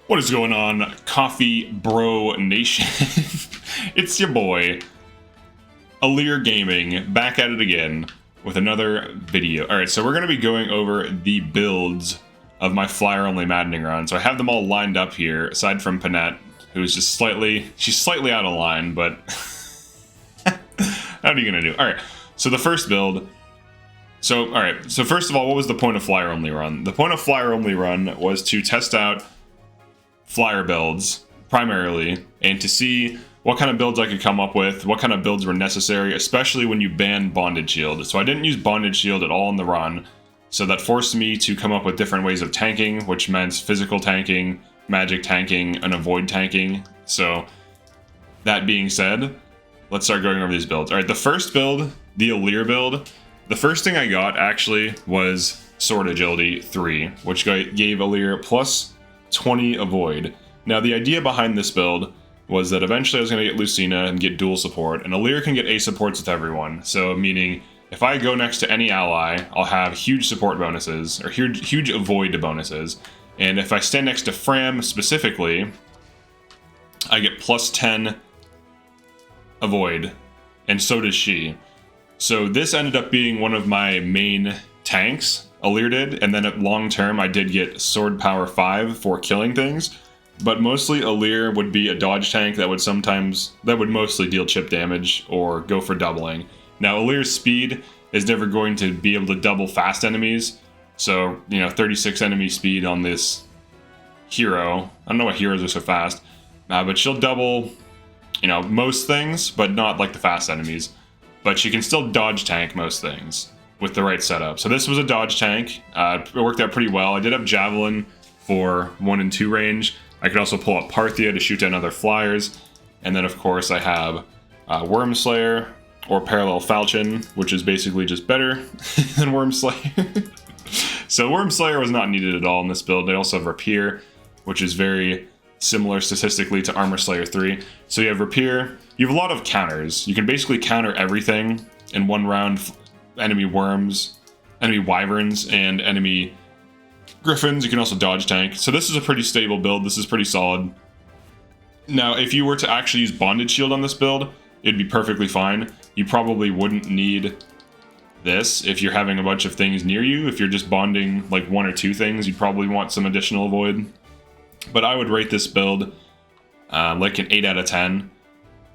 What is going on, Coffee Bro Nation? It's your boy, Allure Gaming, back at it again with another video. Alright, so we're going to be going over the builds of my flyer-only Maddening run. So I have them all lined up here, aside from Panette, who's just she's slightly out of line, but what are you going to do? Alright, so the first build. So first of all, what was the point of flyer-only run? The point of flyer-only run was to test out flyer builds primarily and to see what kind of builds I could come up with, what kind of builds were necessary, especially when you ban bonded shield. So I didn't use bonded shield at all in the run, so that forced me to come up with different ways of tanking, which meant physical tanking, magic tanking, and avoid tanking. So that being said, let's start going over these builds. All right, the first build, the Allure build, the first thing I got actually was Sword Agility 3, which gave Allure plus 20 avoid. Now the idea behind this build was that eventually I was going to get Lucina and get dual support, and Allure can get A supports with everyone. So meaning if I go next to any ally, I'll have huge support bonuses, or huge avoid bonuses. And if I stand next to Fram specifically, I get plus 10 avoid, and so does she. So this ended up being one of my main tanks, Allure did, and then at long term I did get Sword Power 5 for killing things, but mostly Allure would be a dodge tank that would mostly deal chip damage or go for doubling. Now Allure's speed is never going to be able to double fast enemies, so 36 enemy speed on this hero. I don't know what heroes are so fast, but she'll double most things, but not like the fast enemies. But she can still dodge tank most things with the right setup. So this was a dodge tank. It worked out pretty well. I did have Javelin for 1 and 2 range. I could also pull up Parthia to shoot down other flyers. And then of course I have Wormslayer or Parallel Falchion, which is basically just better than Wormslayer. So Wormslayer was not needed at all in this build. I also have Rapier, which is very similar statistically to Armor Slayer 3. So you have Rapier. You have a lot of counters. You can basically counter everything in one round. Enemy worms, enemy wyverns, and enemy griffins. You can also dodge tank. So this is a pretty stable build. This is pretty solid. Now, if you were to actually use bonded shield on this build, it'd be perfectly fine. You probably wouldn't need this if you're having a bunch of things near you. If you're just bonding like 1 or 2 things, you'd probably want some additional avoid. But I would rate this build like an 8 out of 10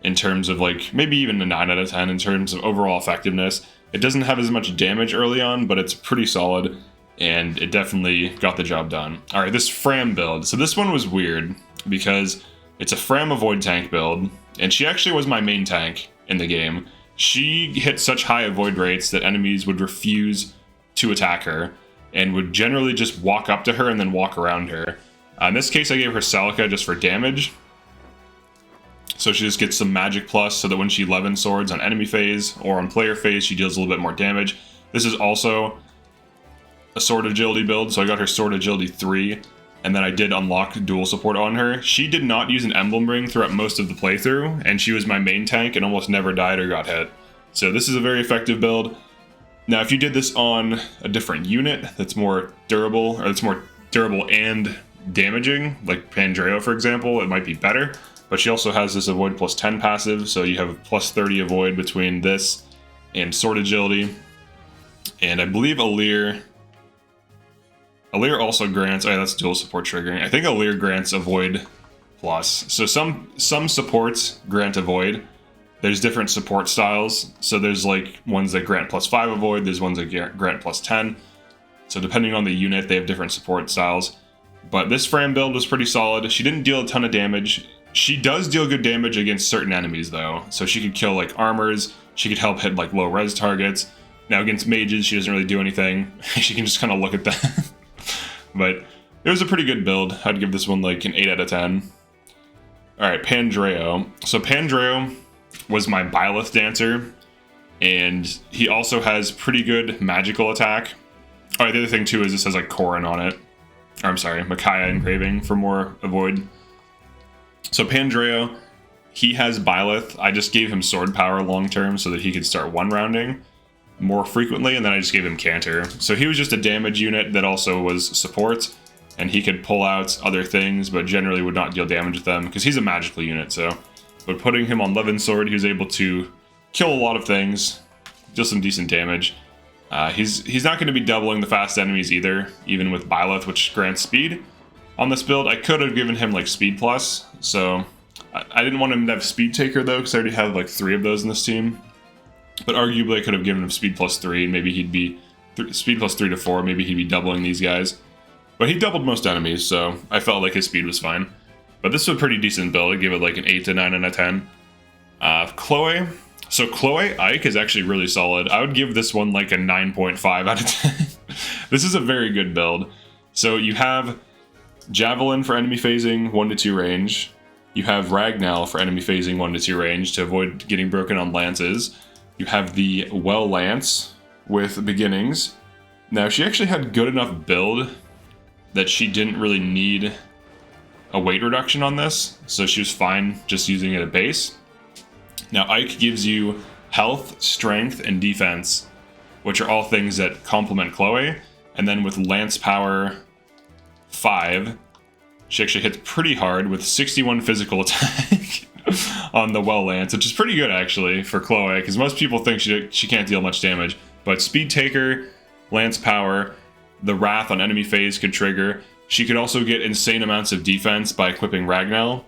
in terms of like maybe even a 9 out of 10 in terms of overall effectiveness. It doesn't have as much damage early on, but it's pretty solid, and it definitely got the job done. All right, this Fram build. So this one was weird because it's a Fram avoid tank build, and she actually was my main tank in the game. She hit such high avoid rates that enemies would refuse to attack her and would generally just walk up to her and then walk around her. In this case, I gave her Celica just for damage. So she just gets some magic plus so that when she 11 swords on enemy phase or on player phase, she deals a little bit more damage. This is also a Sword Agility build, so I got her Sword Agility 3, and then I did unlock dual support on her. She did not use an emblem ring throughout most of the playthrough, and she was my main tank and almost never died or got hit. So this is a very effective build. Now, if you did this on a different unit that's more durable, or that's more durable and damaging, like Pandreo, for example, it might be better. But she also has this avoid plus 10 passive, so you have plus 30 avoid between this and Sword Agility. And I believe Allure also grants, that's dual support triggering. I think Allure grants avoid plus. So some supports grant avoid. There's different support styles. So there's like ones that grant plus 5 avoid, there's ones that grant plus 10. So depending on the unit, they have different support styles. But this Fram build was pretty solid. She didn't deal a ton of damage. She does deal good damage against certain enemies though, so she could kill like armors, she could help hit like low res targets. Now against mages, she doesn't really do anything. She can just kind of look at that. But it was a pretty good build. I'd give this one like an 8 out of 10. Alright, Pandreo. So Pandreo was my Byleth dancer, and he also has pretty good magical attack. Alright, the other thing too is this has like Corin on it. Or, I'm sorry, Micaiah engraving for more avoid. So Pandreo, he has Byleth. I just gave him sword power long term so that he could start 1-rounding more frequently, and then I just gave him Canter. So he was just a damage unit that also was support, and he could pull out other things, but generally would not deal damage with them because he's a magical unit. So, but putting him on Levin Sword, he was able to kill a lot of things, deal some decent damage. He's not going to be doubling the fast enemies either, even with Byleth, which grants speed. On this build, I could have given him like speed plus, so I didn't want him to have speed taker though, because I already have like 3 of those in this team. But arguably I could have given him speed plus 3, and maybe he'd be speed plus 3 to 4, maybe he'd be doubling these guys. But he doubled most enemies, so I felt like his speed was fine. But this was a pretty decent build. I'd give it like an 8 to 9 out of 10. Chloe. So Chloe Ike is actually really solid. I would give this one like a 9.5 out of 10. This is a very good build. So you have Javelin for enemy phasing 1 to 2 range. You have Ragnall for enemy phasing 1 to 2 range to avoid getting broken on lances. You have the Well Lance with beginnings. Now she actually had good enough build that she didn't really need a weight reduction on this, so she was fine just using it at base. Now Ike gives you health, strength, and defense, which are all things that complement Chloe. And then with Lance Power 5, she actually hits pretty hard with 61 physical attack on the Well Lance, which is pretty good actually for Chloe, because most people think she can't deal much damage. But Speed Taker, Lance Power, the Wrath on enemy phase could trigger. She could also get insane amounts of defense by equipping Ragnall,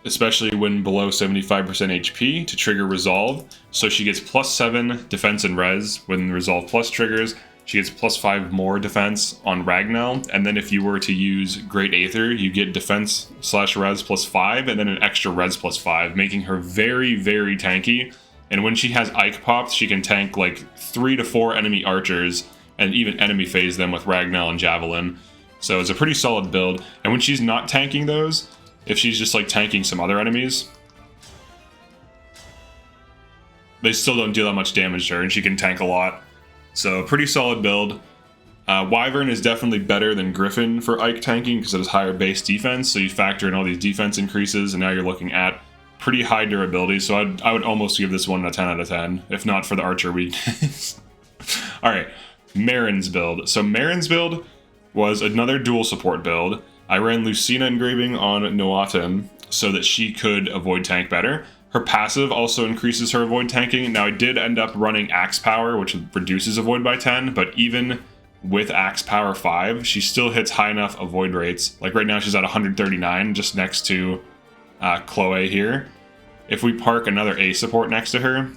especially when below 75% HP, to trigger Resolve. So she gets +7 defense and res when Resolve Plus triggers. She gets +5 more defense on Ragnall, and then if you were to use Great Aether, you get defense / res +5, and then an extra res +5, making her very, very tanky. And when she has Ike popped, she can tank like 3 to 4 enemy archers, and even enemy phase them with Ragnall and Javelin. So it's a pretty solid build. And when she's not tanking those, if she's just like tanking some other enemies, they still don't deal that much damage to her, and she can tank a lot. So pretty solid build. Wyvern is definitely better than Griffin for Ike tanking because it has higher base defense, so you factor in all these defense increases, and now you're looking at pretty high durability. So I would almost give this one a 10 out of 10, if not for the archer weakness. Alright, Marin's build. So Marin's build was another dual support build. I ran Lucina engraving on Noatin so that she could avoid tank better. Her passive also increases her avoid tanking. Now I did end up running Axe Power, which reduces avoid by 10, but even with Axe Power 5, she still hits high enough avoid rates. Like right now she's at 139, just next to Chloe here. If we park another A support next to her,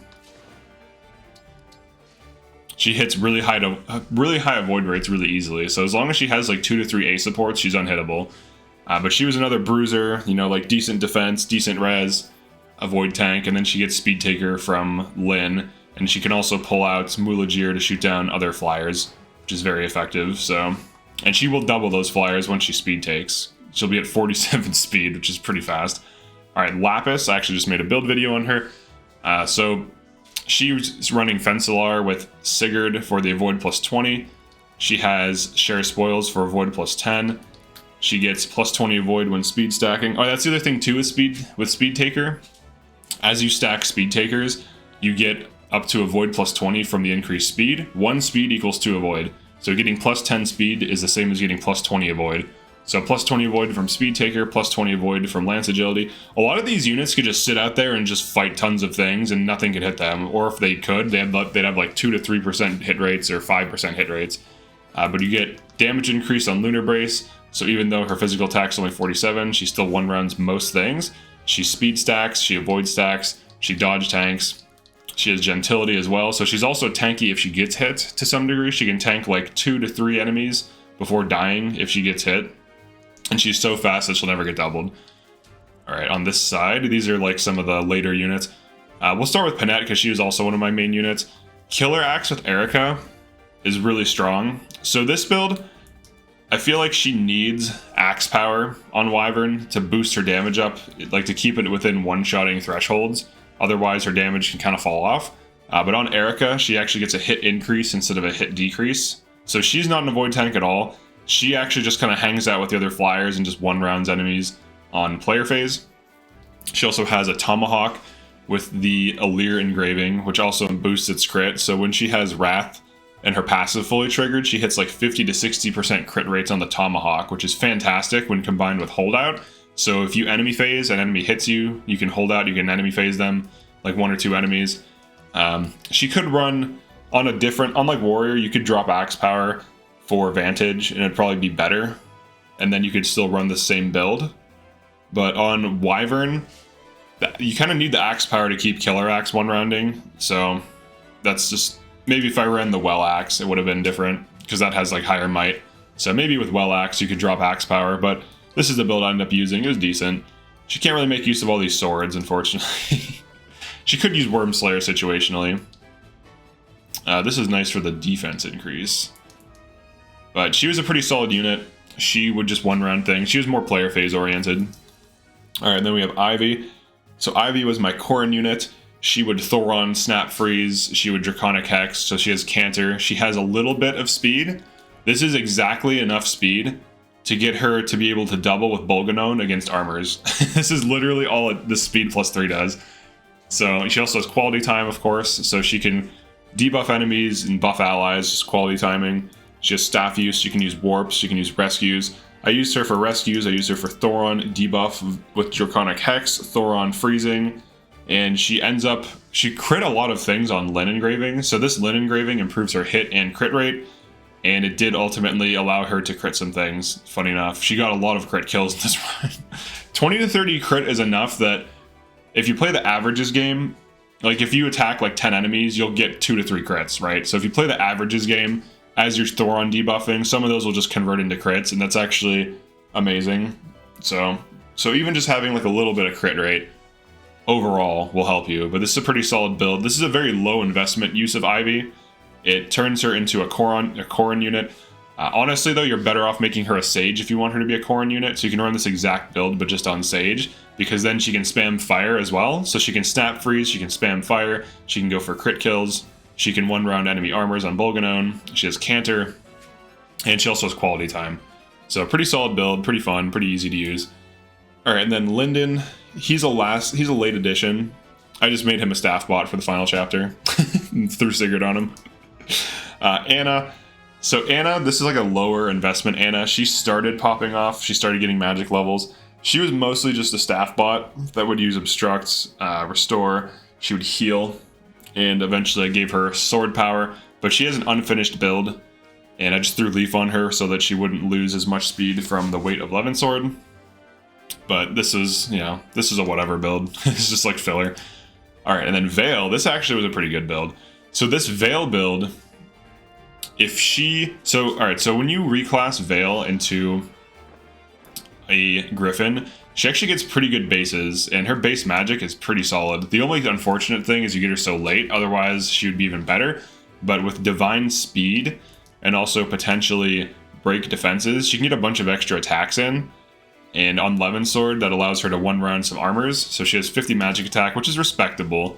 she hits really high avoid rates really easily. So as long as she has like 2 to 3 A supports, she's unhittable. But she was another bruiser, you know, like decent defense, decent res, avoid tank, and then she gets Speed Taker from Lyn, and she can also pull out Mulagir to shoot down other flyers, which is very effective. So, and she will double those flyers once she speed takes. She'll be at 47 speed, which is pretty fast. All right, Lapis, I actually just made a build video on her. So she's running Fencelar with Sigurd for the avoid +20. She has Share Spoils for avoid +10. She gets +20 avoid when speed stacking. Oh, that's the other thing too with Speed Taker. As you stack Speed Takers, you get up to avoid +20 from the increased speed. 1 speed equals 2 avoid. So getting +10 speed is the same as getting +20 avoid. So +20 avoid from Speed Taker, +20 avoid from Lance Agility. A lot of these units could just sit out there and just fight tons of things and nothing could hit them. Or if they could, they'd have like 2 to 3% hit rates or 5% hit rates. But you get damage increase on Lunar Brace. So even though her physical attack's only 47, she still one-rounds most things. She speed stacks, she avoid stacks, she dodge tanks. She has gentility as well, so she's also tanky if she gets hit to some degree. She can tank like 2 to 3 enemies before dying if she gets hit. And she's so fast that she'll never get doubled. Alright, on this side, these are like some of the later units. We'll start with Panette because she was also one of my main units. Killer Axe with Erica is really strong. So this build, I feel like she needs Axe Power on Wyvern to boost her damage up, like to keep it within one-shotting thresholds. Otherwise, her damage can kind of fall off. But on Erica, she actually gets a hit increase instead of a hit decrease. So she's not an avoid tank at all. She actually just kind of hangs out with the other flyers and just one-rounds enemies on player phase. She also has a Tomahawk with the Allure engraving, which also boosts its crit. So when she has Wrath and her passive fully triggered, she hits like 50 to 60% crit rates on the Tomahawk, which is fantastic when combined with holdout. So if you enemy phase, an enemy hits you, you can hold out, you can enemy phase them, like 1 or 2 enemies. She could run on a different, unlike Warrior, you could drop Axe Power for Vantage, and it'd probably be better. And then you could still run the same build. But on Wyvern, you kind of need the Axe Power to keep Killer Axe one rounding. So that's just, maybe if I ran the Well Axe, it would have been different, because that has like higher might. So maybe with Well Axe, you could drop Axe Power, but this is the build I ended up using. It was decent. She can't really make use of all these swords, unfortunately. She could use Worm Slayer situationally. This is nice for the defense increase. But she was a pretty solid unit. She would just one-round things. She was more player phase oriented. Alright, then we have Ivy. So Ivy was my Corrin unit. She would Thoron Snap Freeze. She would Draconic Hex, so she has Canter. She has a little bit of speed. This is exactly enough speed to get her to be able to double with Bolganone against armors. This is literally all the speed +3 does. So she also has quality time, of course, so she can debuff enemies and buff allies, just quality timing. She has staff use, she can use warps, she can use rescues. I used her for rescues, I used her for Thoron debuff with Draconic Hex, Thoron freezing, and she crit a lot of things on Lin Engraving, so this Lin Engraving improves her hit and crit rate, and it did ultimately allow her to crit some things, funny enough. She got a lot of crit kills in this run. 20 to 30 crit is enough that if you play the averages game, like if you attack like 10 enemies, you'll get 2 to 3 crits, right? So if you play the averages game, as you're Thoron debuffing, some of those will just convert into crits, and that's actually amazing. So even just having like a little bit of crit rate overall will help you, but this is a pretty solid build. This is a very low investment use of Ivy. It turns her into a Corrin unit. Honestly though, you're better off making her a Sage if you want her to be a Corrin unit, so you can run this exact build but just on Sage, because then she can spam fire as well. So she can Snap Freeze, she can spam fire, she can go for crit kills, she can one-round enemy armors on Bolganone, she has Canter, and she also has quality time. So pretty solid build, pretty fun, pretty easy to use. Alright, and then Lyndon, he's a late addition. I just made him a staff bot for the final chapter. Threw Sigurd on him. Anna. So Anna, this is like a lower investment Anna. She started popping off, she started getting magic levels. She was mostly just a staff bot that would use Obstruct, Restore, she would heal, and eventually I gave her sword power, but she has an unfinished build, and I just threw Leaf on her so that she wouldn't lose as much speed from the weight of Levin Sword. But this is, this is a whatever build. It's just like filler. Alright, and then Veil, this actually was a pretty good build. So this Veil build, so when you reclass Veil into a Griffin, she actually gets pretty good bases, and her base magic is pretty solid. The only unfortunate thing is you get her so late, otherwise she would be even better. But with Divine Speed, and also potentially Break Defenses, she can get a bunch of extra attacks in. And on Levin Sword, that allows her to one-round some armors, so she has 50 magic attack, which is respectable.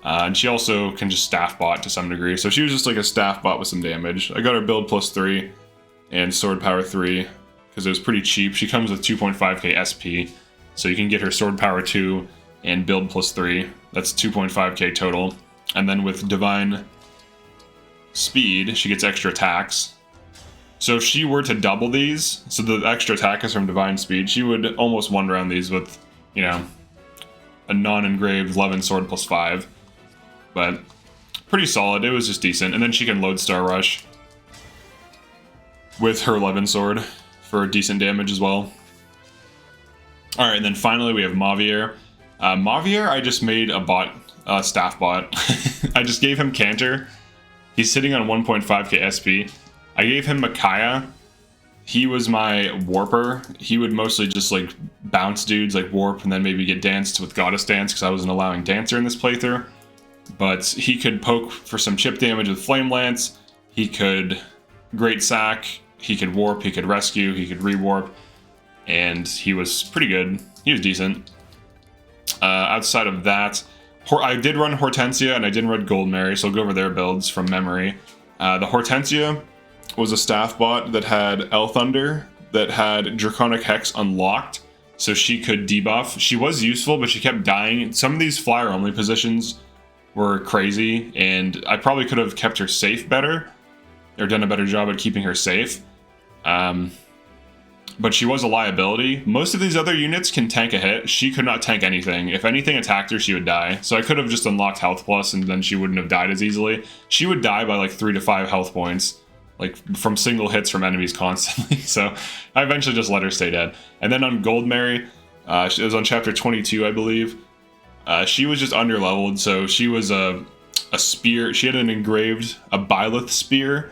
And she also can just staff bot to some degree, so she was just like a staff bot with some damage. I got her build +3 and sword power 3 because it was pretty cheap. She comes with 2.5k SP, so you can get her sword power 2 and build +3. That's 2.5k total. And then with divine speed, she gets extra attacks. So if she were to double these, so the extra attack is from divine speed, she would almost one-round these with, a non-engraved Levin Sword +5. But pretty solid, it was just decent. And then she can Lodestar Rush with her Levin Sword for decent damage as well. Alright, and then finally we have Mavier. Mavier, I just made a staff bot. I just gave him Canter. He's sitting on 1.5k SP. I gave him Micaiah. He was my warper. He would mostly just like bounce dudes, like warp, and then maybe get danced with Goddess Dance because I wasn't allowing Dancer in this playthrough. But he could poke for some chip damage with Flame Lance. He could Great Sack. He could warp. He could rescue. He could rewarp. And he was pretty good. He was decent. Outside of that, I did run Hortensia and I did run Gold Mary, so I'll go over their builds from memory. The Hortensia was a staff bot that had El Thunder, that had Draconic Hex unlocked, so she could debuff. She was useful, but she kept dying. Some of these flyer-only positions were crazy, and I probably could have kept her safe better, or done a better job at keeping her safe. But she was a liability. Most of these other units can tank a hit. She could not tank anything. If anything attacked her, she would die. So I could have just unlocked Health Plus and then she wouldn't have died as easily. She would die by like 3 to 5 health points, like from single hits from enemies constantly. So I eventually just let her stay dead. And then on Gold Mary, it was on chapter 22, I believe. She was just underleveled, so she was a spear. She had an engraved, a Byleth spear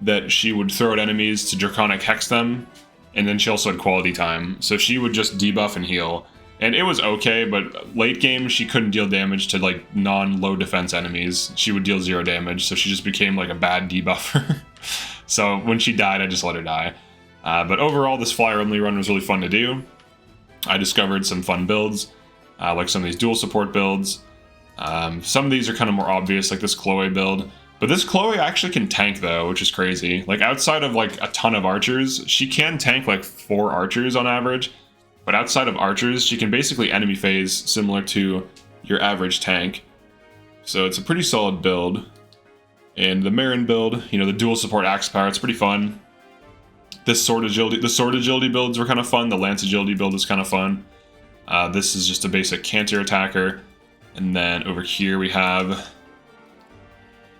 that she would throw at enemies to Draconic Hex them. And then she also had quality time, so she would just debuff and heal. And it was okay, but late game, she couldn't deal damage to like non-low defense enemies. She would deal 0 damage, so she just became like a bad debuffer. So when she died, I just let her die. But overall, this flyer only run was really fun to do. I discovered some fun builds, like some of these dual support builds. Some of these are kind of more obvious, like this Chloe build. But this Chloe actually can tank though, which is crazy. Like outside of like a ton of archers, she can tank like 4 archers on average. But outside of archers, she can basically enemy phase similar to your average tank. So it's a pretty solid build. And the Marin build, you know, the dual support axe power, it's pretty fun. This sword agility builds were kind of fun. The lance agility build is kind of fun. This is just a basic canter attacker. And then over here we have,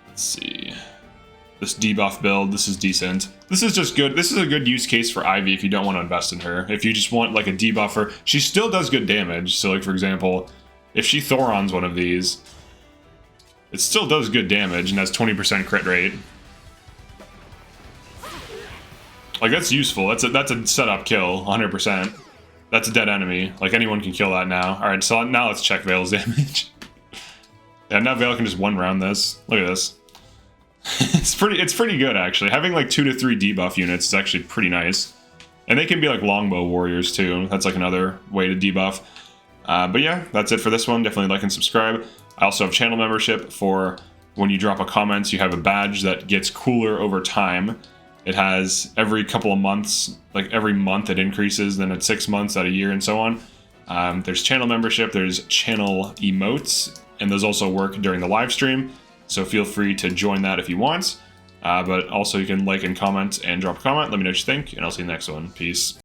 let's see, this debuff build. This is decent. This is just good. This is a good use case for Ivy if you don't want to invest in her. If you just want like a debuffer, she still does good damage. So like for example, if she Thorons one of these, it still does good damage and has 20% crit rate. Like that's useful. That's a setup kill, 100%. That's a dead enemy. Like anyone can kill that now. All right, so now let's check Veil's damage. Yeah, now Veil can just one round this. Look at this. It's pretty good actually. Having like 2 to 3 debuff units is actually pretty nice. And they can be like longbow warriors too. That's like another way to debuff. But yeah, that's it for this one. Definitely like and subscribe. I also have channel membership for when you drop a comment, you have a badge that gets cooler over time. It has every couple of months, like every month it increases, then at 6 months, at a year, and so on. There's channel membership, there's channel emotes, and those also work during the live stream. So feel free to join that if you want. But also you can like and comment and drop a comment. Let me know what you think, and I'll see you in the next one. Peace.